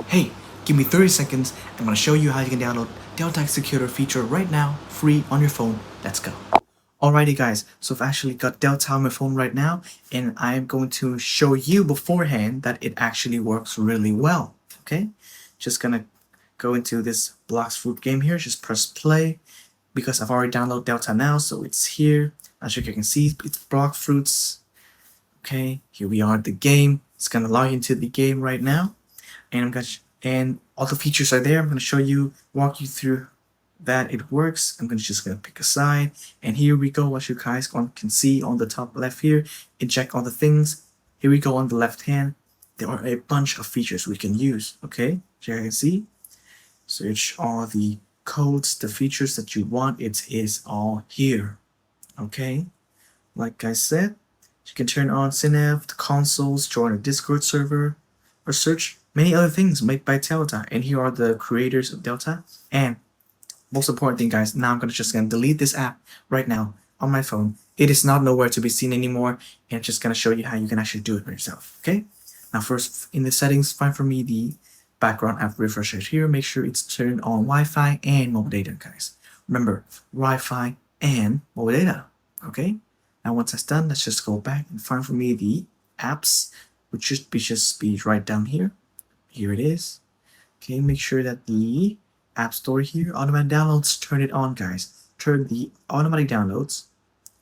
Hey, give me 30 seconds. I'm gonna show you how you can download Delta Executor feature right now, free on your phone. Let's go. Alrighty guys, so I've actually got Delta on my phone right now, and I'm going to show you beforehand that it actually works really well. Okay, just gonna go into this Blox Fruit game here, just press play, because I've already downloaded Delta now, so it's here. As you can see, it's Blox Fruits. Okay, here we are at the game. It's gonna log into the game right now, and and all the features are there. I'm gonna show you, walk you through that it works. I'm just gonna pick a side, and here we go. As you guys can see on the top left here, inject all the things. Here we go on the left hand. There are a bunch of features we can use. Okay, so you can see, search all the codes, the features that you want. It is all here. Okay, like I said, you can turn on Synav, the consoles, join a Discord server, or search many other things made by Delta. And here are the creators of Delta. And most important thing, guys, now I'm just gonna delete this app right now on my phone. It is not nowhere to be seen anymore, and I'm just gonna show you how you can actually do it for yourself. Okay, now first in the settings, find for me the background app refresher here. Make sure it's turned on Wi-Fi and mobile data, guys. Remember, Wi-Fi and mobile data. Okay, now once that's done, let's just go back and find for me the apps, which should just be right down here. Here it is. Okay, make sure that the App Store here, automatic downloads, turn it on, guys. Turn the automatic downloads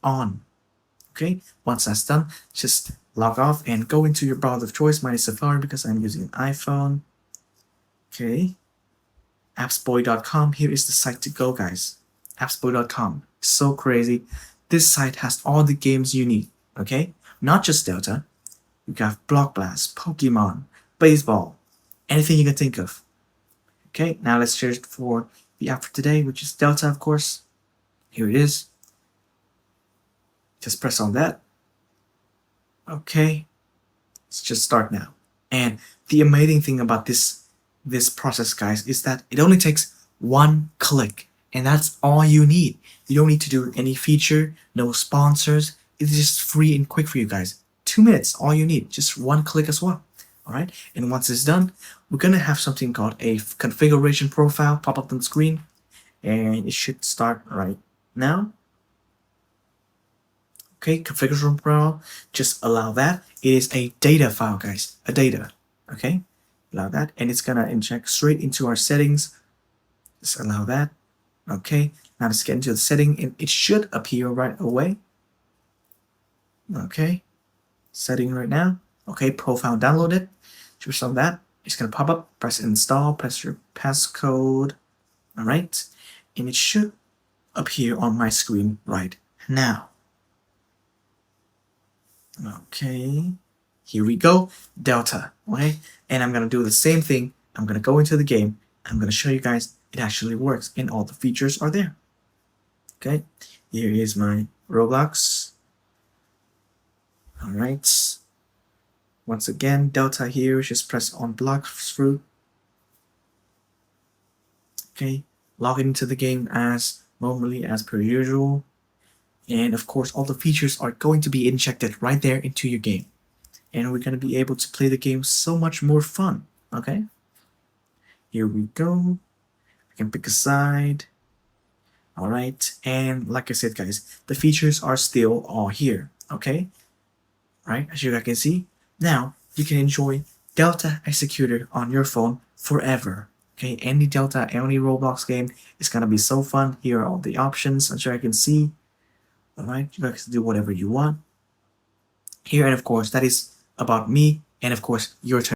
on. Okay, once that's done, just log off and go into your browser of choice. Mine is Safari because I'm using an iPhone. Okay, appsboy.com. Here is the site to go, guys. appsboy.com. So crazy. This site has all the games you need. Okay, not just Delta. You got Block Blast, Pokemon, baseball, anything you can think of. Okay, now let's search for the app for today, which is Delta, of course. Here it is. Just press on that. Okay, let's just start now. And the amazing thing about this process, guys, is that it only takes one click, and that's all you need. You don't need to do any feature, no sponsors. It's just free and quick for you guys. 2 minutes, all you need, just one click as well. Alright, and once it's done, we're gonna have something called a configuration profile pop up on the screen, and it should start right now. Okay, configuration profile, just allow that. It is a data file, guys, a data. Okay, allow that, and it's gonna inject straight into our settings. Just allow that. Okay, now let's get into the setting, and it should appear right away. Okay, setting right now. Okay, profile downloaded. Just on that, it's gonna pop up. Press install. Press your passcode. All right, and it should appear on my screen right now. Okay, here we go, Delta. Okay, and I'm gonna do the same thing. I'm gonna go into the game. I'm gonna show you guys it actually works, and all the features are there. Okay, here is my Roblox. All right. Once again, Delta here, just press on Blox Fruit. Okay, log into the game as normally as per usual. And of course, all the features are going to be injected right there into your game. And we're going to be able to play the game so much more fun. Okay, here we go. I can pick a side. All right, and like I said, guys, the features are still all here. Okay, right, as you guys can see. Now, you can enjoy Delta Executor on your phone forever. Okay, any Delta, any Roblox game is gonna be so fun. Here are all the options, as you can see. Alright, you guys can do whatever you want. Here, and of course, that is about me, and of course, your turn.